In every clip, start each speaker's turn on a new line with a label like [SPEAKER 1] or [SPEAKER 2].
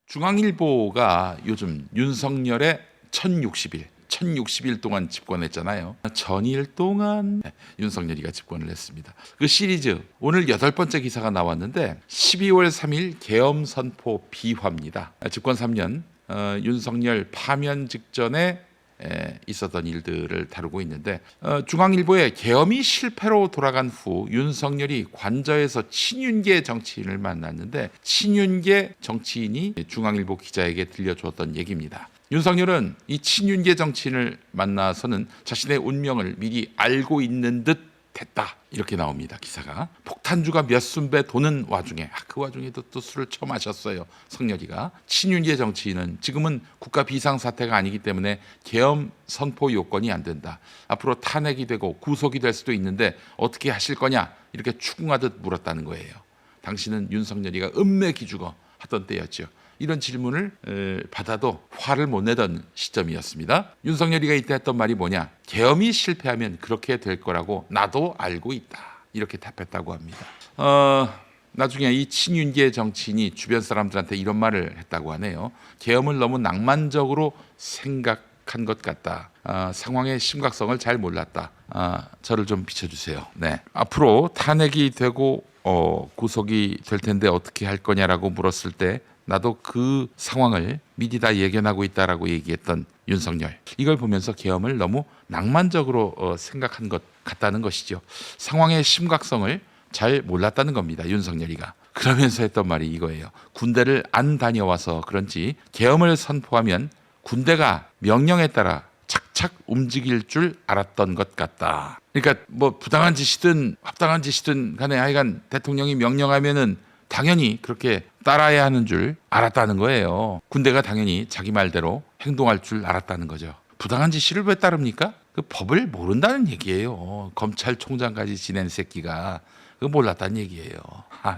[SPEAKER 1] 중앙일보가 요즘 윤석열의 1060일 동안 집권했잖아요. 전일 동안 윤석열이가 집권을 했습니다. 그 시리즈 오늘 8번째 기사가 나왔는데 12월 3일 계엄 선포 비화입니다. 집권 3년 윤석열 파면 직전에 있었던 일들을 다루고 있는데 중앙일보의 계엄이 실패로 돌아간 후 윤석열이 관저에서 친윤계 정치인을 만났는데 친윤계 정치인이 중앙일보 기자에게 들려주었던 얘기입니다. 윤석열은 이 친윤계 정치인을 만나서는 자신의 운명을 미리 알고 있는 듯 됐다, 이렇게 나옵니다. 기사가 폭탄주가 몇 순배 도는 와중에 그 와중에도 또 술을 처음 마셨어요. 성렬이가. 친윤계 정치인은 지금은 국가 비상사태가 아니기 때문에 계엄 선포 요건이 안 된다. 앞으로 탄핵이 되고 구속이 될 수도 있는데 어떻게 하실 거냐, 이렇게 추궁하듯 물었다는 거예요. 당신은 윤석열이가 음매 기죽어 하던 때였죠. 이런 질문을 받아도 화를 못 내던 시점이었습니다. 윤석열이가 이때 했던 말이 뭐냐? 계엄이 실패하면 그렇게 될 거라고 나도 알고 있다, 이렇게 답했다고 합니다. 나중에 이 친윤계 정치인이 주변 사람들한테 이런 말을 했다고 하네요. 계엄을 너무 낭만적으로 생각한 것 같다. 상황의 심각성을 잘 몰랐다. 저를 좀 비춰주세요. 네. 앞으로 탄핵이 되고 구속이 될 텐데 어떻게 할 거냐라고 물었을 때 나도 그 상황을 미리 다 예견하고 있다라고 얘기했던 윤석열. 이걸 보면서 계엄을 너무 낭만적으로 생각한 것 같다는 것이죠. 상황의 심각성을 잘 몰랐다는 겁니다. 윤석열이가. 그러면서 했던 말이 이거예요. 군대를 안 다녀와서 그런지 계엄을 선포하면 군대가 명령에 따라 착착 움직일 줄 알았던 것 같다. 그러니까 뭐 부당한 짓이든 합당한 짓이든 간에 하여간 대통령이 명령하면은 당연히 그렇게 따라야 하는 줄 알았다는 거예요. 군대가 당연히 자기 말대로 행동할 줄 알았다는 거죠. 부당한 지시를 왜 따릅니까? 그 법을 모른다는 얘기예요. 검찰총장까지 지낸 새끼가 그거 몰랐다는 얘기예요.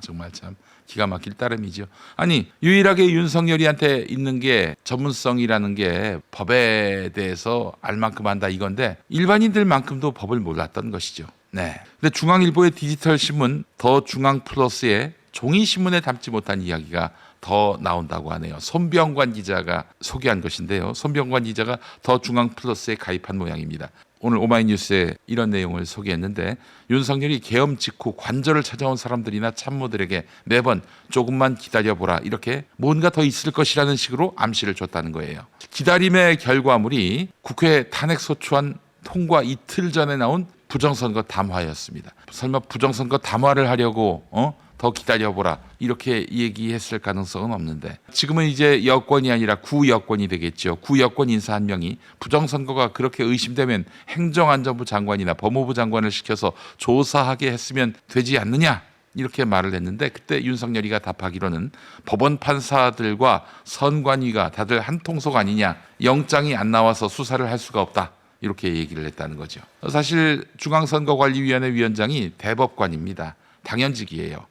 [SPEAKER 1] 정말 참 기가 막힐 따름이죠. 아니, 유일하게 윤석열이한테 있는 게 전문성이라는 게 법에 대해서 알 만큼 한다 이건데 일반인들만큼도 법을 몰랐던 것이죠. 네. 근데 중앙일보의 디지털 신문 더 중앙 플러스에 종이 신문에 담지 못한 이야기가 더 나온다고 하네요. 손병관 기자가 소개한 것인데요. 손병관 기자가 더 중앙 플러스에 가입한 모양입니다. 오늘 오마이뉴스에 이런 내용을 소개했는데 윤석열이 계엄 직후 관저를 찾아온 사람들이나 참모들에게 매번 조금만 기다려보라, 이렇게 뭔가 더 있을 것이라는 식으로 암시를 줬다는 거예요. 기다림의 결과물이 국회 탄핵소추안 통과 이틀 전에 나온 부정선거 담화였습니다. 설마 부정선거 담화를 하려고 더 기다려보라, 이렇게 얘기했을 가능성은 없는데 지금은 이제 여권이 아니라 구여권이 되겠죠. 구여권 인사 한 명이 부정선거가 그렇게 의심되면 행정안전부 장관이나 법무부 장관을 시켜서 조사하게 했으면 되지 않느냐, 이렇게 말을 했는데 그때 윤석열이가 답하기로는 법원 판사들과 선관위가 다들 한 통속 아니냐, 영장이 안 나와서 수사를 할 수가 없다, 이렇게 얘기를 했다는 거죠. 사실 중앙선거관리위원회 위원장이 대법관입니다. 당연직이에요.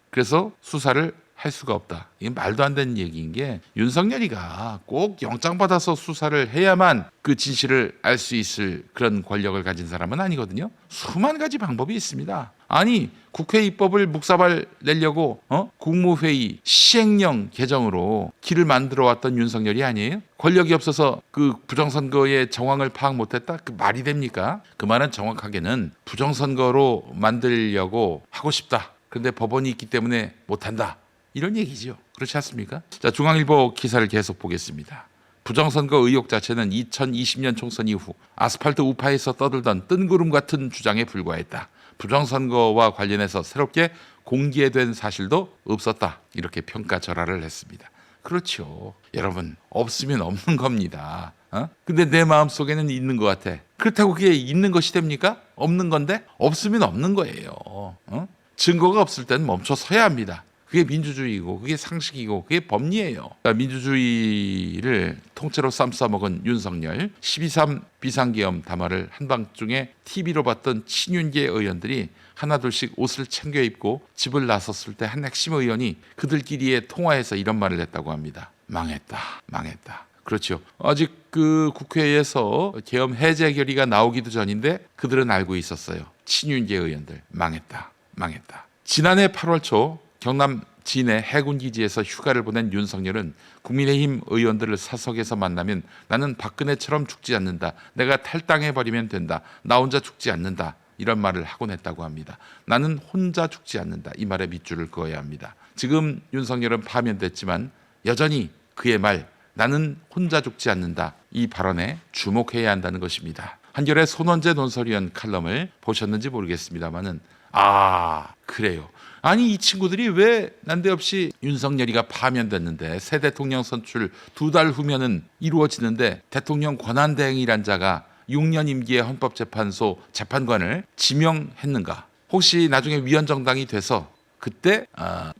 [SPEAKER 1] 그래서 수사를 할 수가 없다. 이게 말도 안 되는 얘기인 게 윤석열이가 꼭 영장 받아서 수사를 해야만 그 진실을 알 수 있을 그런 권력을 가진 사람은 아니거든요. 수만 가지 방법이 있습니다. 아니, 국회 입법을 묵사발 내려고 국무회의 시행령 개정으로 길을 만들어 왔던 윤석열이 아니에요? 권력이 없어서 그 부정선거의 정황을 파악 못했다? 그 말이 됩니까? 그 말은 정확하게는 부정선거로 만들려고 하고 싶다. 그런데 법원이 있기 때문에 못한다, 이런 얘기죠. 그렇지 않습니까? 자, 중앙일보 기사를 계속 보겠습니다. 부정선거 의혹 자체는 2020년 총선 이후 아스팔트 우파에서 떠들던 뜬구름 같은 주장에 불과했다. 부정선거와 관련해서 새롭게 공개된 사실도 없었다, 이렇게 평가절하를 했습니다. 그렇죠. 여러분, 없으면 없는 겁니다. 근데 내 마음속에는 있는 것 같아. 그렇다고 그게 있는 것이 됩니까? 없는 건데? 없으면 없는 거예요. 증거가 없을 때는 멈춰 서야 합니다. 그게 민주주의고 그게 상식이고 그게 법리예요. 민주주의를 통째로 쌈싸먹은 윤석열, 12.3 비상계엄 담화를 한밤중에 TV로 봤던 친윤계 의원들이 하나둘씩 옷을 챙겨 입고 집을 나섰을 때 한 핵심 의원이 그들끼리의 통화에서 이런 말을 했다고 합니다. 망했다. 그렇죠. 아직 그 국회에서 계엄 해제 결의가 나오기도 전인데 그들은 알고 있었어요. 친윤계 의원들 망했다. 지난해 8월 초 경남 진해 해군기지에서 휴가를 보낸 윤석열은 국민의힘 의원들을 사석에서 만나면 나는 박근혜처럼 죽지 않는다. 내가 탈당해버리면 된다. 나 혼자 죽지 않는다. 이런 말을 하곤 했다고 합니다. 나는 혼자 죽지 않는다. 이 말에 밑줄을 그어야 합니다. 지금 윤석열은 파면됐지만 여전히 그의 말 나는 혼자 죽지 않는다. 이 발언에 주목해야 한다는 것입니다. 한겨레 손원재 논설위원 칼럼을 보셨는지 모르겠습니다만은 그래요. 아니 이 친구들이 왜 난데없이 윤석열이가 파면됐는데 새 대통령 선출 2달 후면은 이루어지는데 대통령 권한대행이란 자가 6년 임기의 헌법재판소 재판관을 지명했는가? 혹시 나중에 위헌정당이 돼서 그때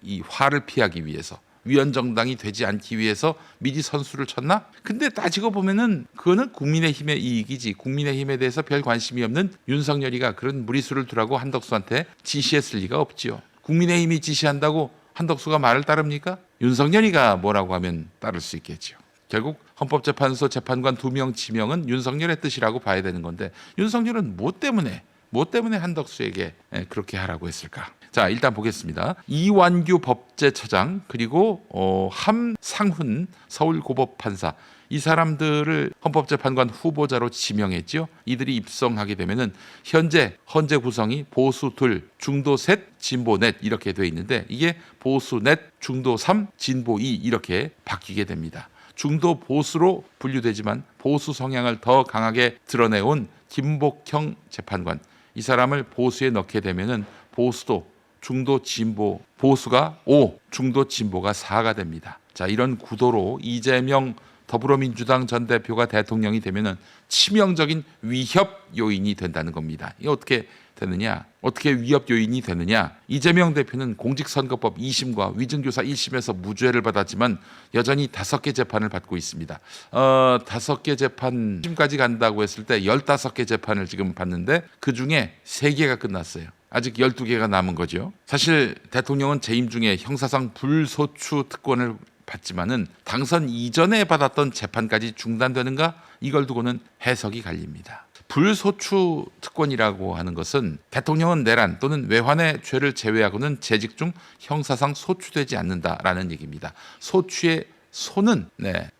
[SPEAKER 1] 이 화를 피하기 위해서 위헌정당이 되지 않기 위해서 미리 선수를 쳤나? 근데 따지고 보면은 그거는 국민의힘의 이익이지 국민의힘에 대해서 별 관심이 없는 윤석열이가 그런 무리수를 두라고 한덕수한테 지시했을 리가 없지요. 국민의힘이 지시한다고 한덕수가 말을 따릅니까? 윤석열이가 뭐라고 하면 따를 수 있겠지요. 결국 헌법재판소 재판관 2명 지명은 윤석열의 뜻이라고 봐야 되는 건데 윤석열은 뭐 때문에 한덕수에게 그렇게 하라고 했을까? 자, 일단 보겠습니다. 이완규 법제처장 그리고 함상훈 서울고법판사 이 사람들을 헌법재판관 후보자로 지명했죠. 이들이 입성하게 되면은 현재 헌재 구성이 보수 2, 중도 셋, 진보 넷 이렇게 돼 있는데 이게 보수 넷, 중도 3, 진보 2 이렇게 바뀌게 됩니다. 중도 보수로 분류되지만 보수 성향을 더 강하게 드러내온 김복형 재판관 이 사람을 보수에 넣게 되면은 보수도 중도 진보 보수가 5, 중도 진보가 4가 됩니다. 자, 이런 구도로 이재명 더불어민주당 전 대표가 대통령이 되면은 치명적인 위협 요인이 된다는 겁니다. 이게 어떻게 되느냐? 어떻게 위협 요인이 되느냐? 이재명 대표는 공직선거법 2심과 위증교사 1심에서 무죄를 받았지만 여전히 5개 재판을 받고 있습니다. 5개 재판 1심까지 간다고 했을 때 15개 재판을 지금 받는데 그중에 3개가 끝났어요. 아직 12개가 남은 거죠. 사실 대통령은 재임 중에 형사상 불소추 특권을 받지만은 당선 이전에 받았던 재판까지 중단되는가? 이걸 두고는 해석이 갈립니다. 불소추 특권이라고 하는 것은 대통령은 내란 또는 외환의 죄를 제외하고는 재직 중 형사상 소추되지 않는다라는 얘기입니다. 소추의 소는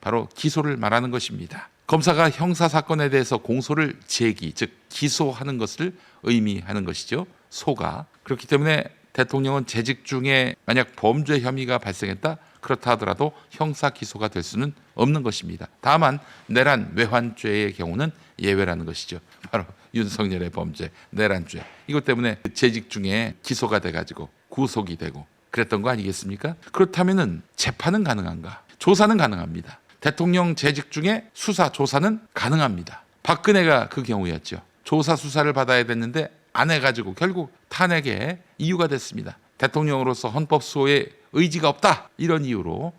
[SPEAKER 1] 바로 기소를 말하는 것입니다. 검사가 형사 사건에 대해서 공소를 제기, 즉 기소하는 것을 의미하는 것이죠. 소가. 그렇기 때문에 대통령은 재직 중에 만약 범죄 혐의가 발생했다 그렇다 하더라도 형사 기소가 될 수는 없는 것입니다. 다만 내란 외환죄의 경우는 예외라는 것이죠. 바로 윤석열의 범죄 내란죄 이것 때문에 재직 중에 기소가 돼가지고 구속이 되고 그랬던 거 아니겠습니까? 그렇다면은 재판은 가능한가? 조사는 가능합니다. 대통령 재직 중에 수사 조사는 가능합니다. 박근혜가 그 경우였죠. 조사 수사를 받아야 됐는데 안 해가지고 결국 탄핵의 이유가 됐습니다. 대통령으로서 헌법 수호에 의지가 없다 이런 이유로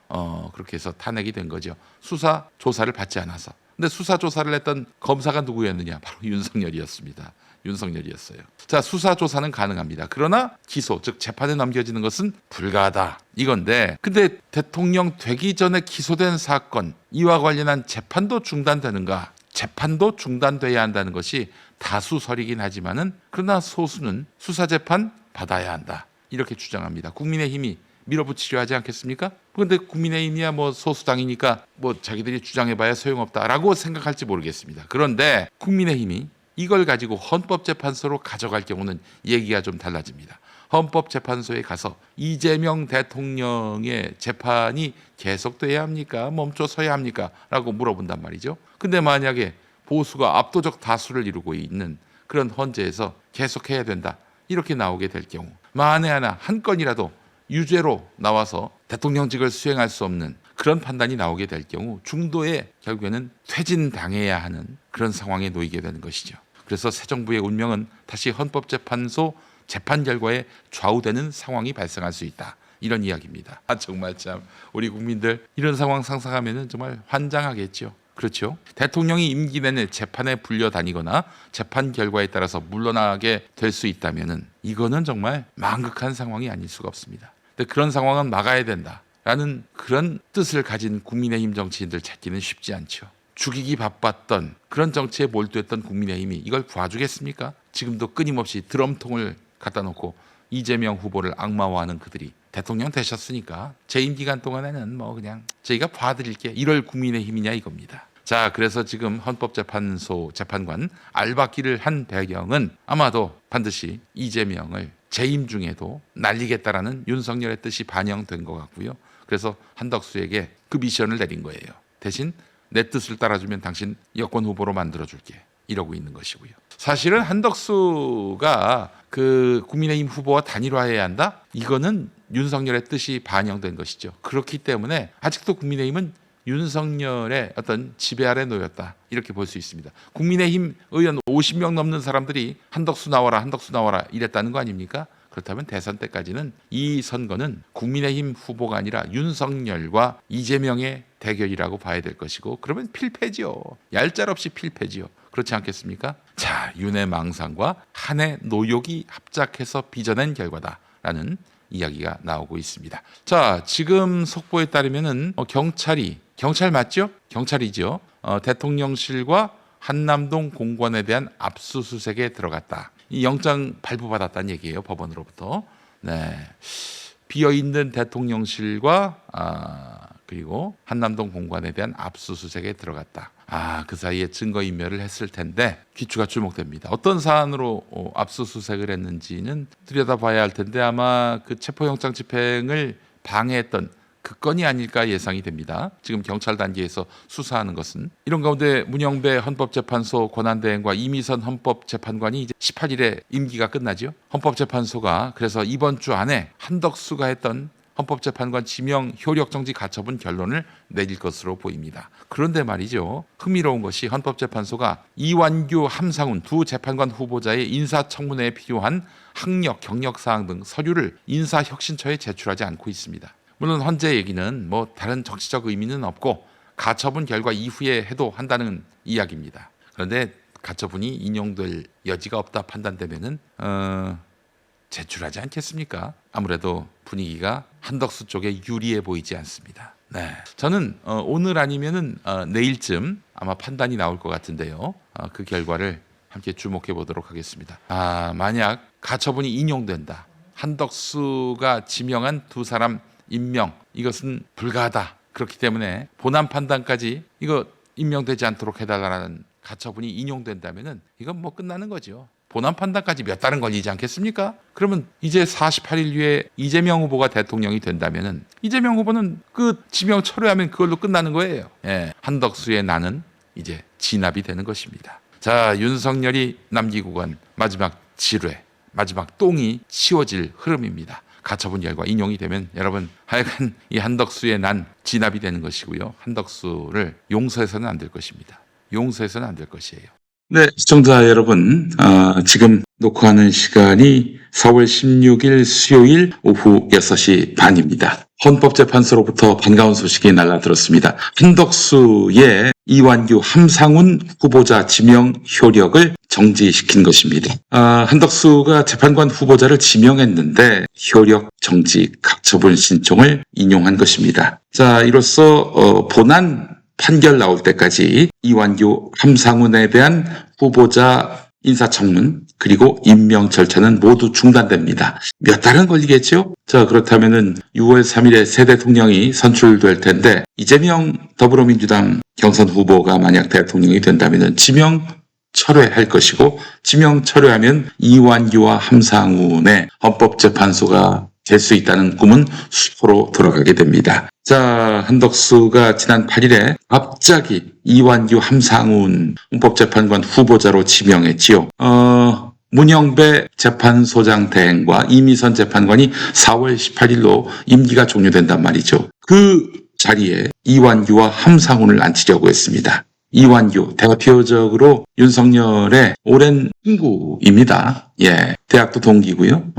[SPEAKER 1] 그렇게 해서 탄핵이 된 거죠. 수사 조사를 받지 않아서. 근데 수사 조사를 했던 검사가 누구였느냐? 바로 윤석열이었습니다. 윤석열이었어요. 자, 수사 조사는 가능합니다. 그러나 기소, 즉 재판에 넘겨지는 것은 불가하다. 이건데 근데 대통령 되기 전에 기소된 사건 이와 관련한 재판도 중단되는가? 재판도 중단돼야 한다는 것이 다수설이긴 하지만은 그러나 소수는 수사 재판 받아야 한다. 이렇게 주장합니다. 국민의힘이 밀어붙이려 하지 않겠습니까? 그런데 국민의힘이야 뭐 소수당이니까 뭐 자기들이 주장해봐야 소용없다라고 생각할지 모르겠습니다. 그런데 국민의힘이 이걸 가지고 헌법재판소로 가져갈 경우는 얘기가 좀 달라집니다. 헌법재판소에 가서 이재명 대통령의 재판이 계속돼야 합니까? 멈춰서야 합니까? 라고 물어본단 말이죠. 근데 만약에 보수가 압도적 다수를 이루고 있는 그런 헌재에서 계속해야 된다. 이렇게 나오게 될 경우 만에 하나 한 건이라도 유죄로 나와서 대통령직을 수행할 수 없는 그런 판단이 나오게 될 경우 중도에 결국에는 퇴진당해야 하는 그런 상황에 놓이게 되는 것이죠. 그래서 새 정부의 운명은 다시 헌법재판소 재판 결과에 좌우되는 상황이 발생할 수 있다. 이런 이야기입니다. 정말 참 우리 국민들 이런 상황 상상하면 정말 환장하겠죠. 그렇죠. 대통령이 임기 내내 재판에 불려다니거나 재판 결과에 따라서 물러나게 될 수 있다면 이거는 정말 망극한 상황이 아닐 수가 없습니다. 근데 그런 상황은 막아야 된다라는 그런 뜻을 가진 국민의힘 정치인들 찾기는 쉽지 않죠. 죽이기 바빴던 그런 정치에 몰두했던 국민의힘이 이걸 봐주겠습니까? 지금도 끊임없이 드럼통을 갖다 놓고 이재명 후보를 악마화하는 그들이 대통령 되셨으니까 재임 기간 동안에는 뭐 그냥 저희가 봐드릴게, 1월 국민의힘이냐 이겁니다. 자, 그래서 지금 헌법재판소 재판관 알박기를 한 배경은 아마도 반드시 이재명을 재임 중에도 날리겠다라는 윤석열의 뜻이 반영된 것 같고요. 그래서 한덕수에게 그 미션을 내린 거예요. 대신 내 뜻을 따라주면 당신 여권 후보로 만들어줄게, 이러고 있는 것이고요. 사실은 한덕수가 그 국민의힘 후보와 단일화해야 한다? 이거는 윤석열의 뜻이 반영된 것이죠. 그렇기 때문에 아직도 국민의힘은 윤석열의 어떤 지배 아래 놓였다, 이렇게 볼 수 있습니다. 국민의힘 의원 50명 넘는 사람들이 한덕수 나와라, 한덕수 나와라 이랬다는 거 아닙니까? 그렇다면 대선 때까지는 이 선거는 국민의힘 후보가 아니라 윤석열과 이재명의 대결이라고 봐야 될 것이고, 그러면 필패지요. 얄짤없이 필패지요. 그렇지 않겠습니까? 자, 윤의 망상과 한의 노욕이 합작해서 빚어낸 결과다라는 이야기가 나오고 있습니다. 자, 지금 속보에 따르면은 경찰 맞죠? 경찰이죠. 대통령실과 한남동 공관에 대한 압수수색에 들어갔다. 이 영장 발부받았다는 얘기예요, 법원으로부터. 네, 비어있는 대통령실과 그리고 한남동 공관에 대한 압수수색에 들어갔다. 그 사이에 증거인멸을 했을 텐데 귀추가 주목됩니다. 어떤 사안으로 압수수색을 했는지는 들여다봐야 할 텐데 아마 그 체포영장 집행을 방해했던 그 건이 아닐까 예상이 됩니다. 지금 경찰 단계에서 수사하는 것은 이런 가운데 문영배 헌법재판소 권한대행과 이미선 헌법재판관이 이제 18일에 임기가 끝나죠. 헌법재판소가 그래서 이번 주 안에 한덕수가 했던 헌법재판관 지명 효력 정지 가처분 결론을 내릴 것으로 보입니다. 그런데 말이죠, 흥미로운 것이 헌법재판소가 이완규, 함상훈 두 재판관 후보자의 인사청문회에 필요한 학력, 경력 사항 등 서류를 인사혁신처에 제출하지 않고 있습니다. 물론 헌재 얘기는 뭐 다른 정치적 의미는 없고 가처분 결과 이후에 해도 한다는 이야기입니다. 그런데 가처분이 인용될 여지가 없다 판단되면은 제출하지 않겠습니까? 아무래도 분위기가 한덕수 쪽에 유리해 보이지 않습니다. 네, 저는 오늘 아니면은 내일쯤 아마 판단이 나올 것 같은데요. 그 결과를 함께 주목해 보도록 하겠습니다. 만약 가처분이 인용된다, 한덕수가 지명한 두 사람 임명, 이것은 불가하다. 그렇기 때문에 본안 판단까지 이거 임명되지 않도록 해달라는 가처분이 인용된다면은 이건 뭐 끝나는 거죠. 본안 판단까지 몇 달은 걸리지 않겠습니까? 그러면 이제 48일 후에 이재명 후보가 대통령이 된다면은 이재명 후보는 그 지명 철회하면 그걸로 끝나는 거예요. 예, 한덕수의 난은 이제 진압이 되는 것입니다. 자, 윤석열이 남기고 간 마지막 지뢰, 마지막 똥이 치워질 흐름입니다. 가처분 결과 인용이 되면 여러분 하여간 이 한덕수의 난 진압이 되는 것이고요. 한덕수를 용서해서는 안 될 것입니다. 용서해서는 안 될 것이에요. 네, 시청자 여러분, 지금 녹화하는 시간이 4월 16일 수요일 오후 6시 반입니다. 헌법재판소로부터 반가운 소식이 날라들었습니다. 한덕수의 이완규, 함상훈 후보자 지명 효력을 정지시킨 것입니다. 한덕수가 재판관 후보자를 지명했는데 효력 정지 가처분 신청을 인용한 것입니다. 자, 이로써 본안 판결 나올 때까지 이완규, 함상훈에 대한 후보자 인사청문 그리고 임명 절차는 모두 중단됩니다. 몇 달은 걸리겠죠? 자, 그렇다면은 6월 3일에 새 대통령이 선출될 텐데 이재명 더불어민주당 경선 후보가 만약 대통령이 된다면은 지명 철회할 것이고, 지명 철회하면 이완규와 함상훈의 헌법재판소가 될 수 있다는 꿈은 수포로 돌아가게 됩니다. 자, 한덕수가 지난 8일에 갑자기 이완규, 함상훈 헌법재판관 후보자로 지명했지요. 문영배 재판소장 대행과 이미선 재판관이 4월 18일로 임기가 종료된단 말이죠. 그 자리에 이완규와 함상훈을 앉히려고 했습니다. 이완규 대표적으로 윤석열의 오랜 친구입니다. 예, 대학도 동기고요.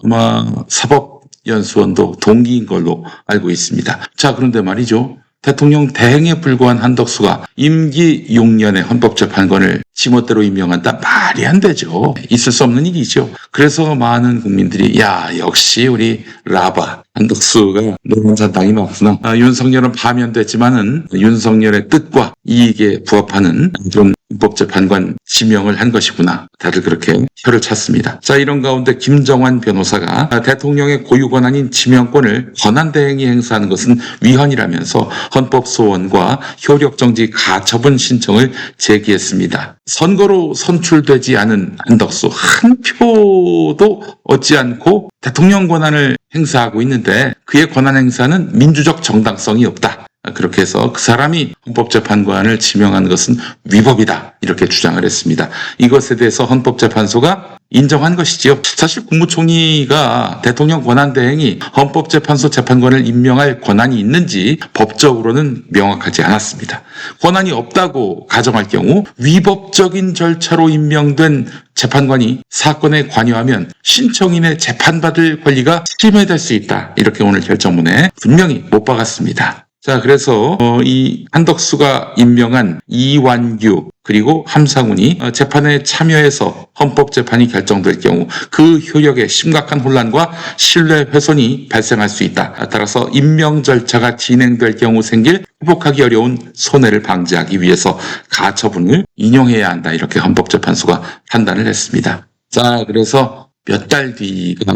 [SPEAKER 1] 아마 사법연수원도 동기인 걸로 알고 있습니다. 자, 그런데 말이죠. 대통령 대행에 불과한 한덕수가 임기 6년의 헌법재판관을 지멋대로 임명한다? 말이 안 되죠. 있을 수 없는 일이죠. 그래서 많은 국민들이 역시 우리 라바 한덕수가 노란산당이 맞구나. 윤석열은 파면됐지만은 윤석열의 뜻과 이익에 부합하는 좀 헌법재판관 지명을 한 것이구나. 다들 그렇게 혀를 찼습니다. 자, 이런 가운데 김정환 변호사가 대통령의 고유 권한인 지명권을 권한대행이 행사하는 것은 위헌이라면서 헌법소원과 효력정지 가처분 신청을 제기했습니다. 선거로 선출되지 않은 한덕수 한 표도 얻지 않고 대통령 권한을 행사하고 있는데 그의 권한 행사는 민주적 정당성이 없다. 그렇게 해서 그 사람이 헌법재판관을 지명하는 것은 위법이다. 이렇게 주장을 했습니다. 이것에 대해서 헌법재판소가 인정한 것이지요. 사실 국무총리가 대통령 권한대행이 헌법재판소 재판관을 임명할 권한이 있는지 법적으로는 명확하지 않았습니다. 권한이 없다고 가정할 경우 위법적인 절차로 임명된 재판관이 사건에 관여하면 신청인의 재판받을 권리가 침해될 수 있다. 이렇게 오늘 결정문에 분명히 못 박았습니다. 자, 그래서 이 한덕수가 임명한 이완규 그리고 함상훈이 재판에 참여해서 헌법재판이 결정될 경우 그 효력에 심각한 혼란과 신뢰 훼손이 발생할 수 있다. 따라서 임명 절차가 진행될 경우 생길 회복하기 어려운 손해를 방지하기 위해서 가처분을 인용해야 한다. 이렇게 헌법재판소가 판단을 했습니다. 자, 그래서 몇 달 뒤가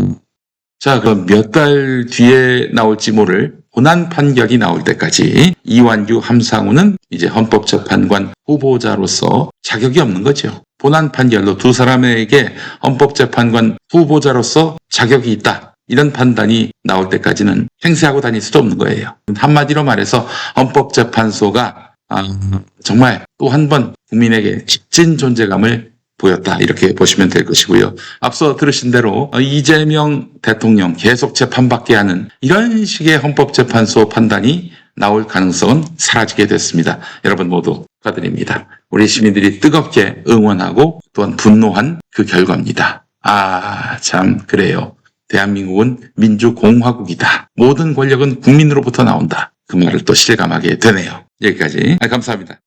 [SPEAKER 1] 그럼 몇 달 뒤에 나올지 모를 본안 판결이 나올 때까지 이완규, 함상훈은 이제 헌법재판관 후보자로서 자격이 없는 거죠. 본안 판결로 두 사람에게 헌법재판관 후보자로서 자격이 있다. 이런 판단이 나올 때까지는 행세하고 다닐 수도 없는 거예요. 한마디로 말해서 헌법재판소가 정말 또 한 번 국민에게 빚진 존재감을 보였다. 이렇게 보시면 될 것이고요. 앞서 들으신 대로 이재명 대통령 계속 재판받게 하는 이런 식의 헌법재판소 판단이 나올 가능성은 사라지게 됐습니다. 여러분 모두 축하드립니다. 우리 시민들이 뜨겁게 응원하고 또한 분노한 그 결과입니다. 참 그래요. 대한민국은 민주공화국이다. 모든 권력은 국민으로부터 나온다. 그 말을 또 실감하게 되네요. 여기까지 감사합니다.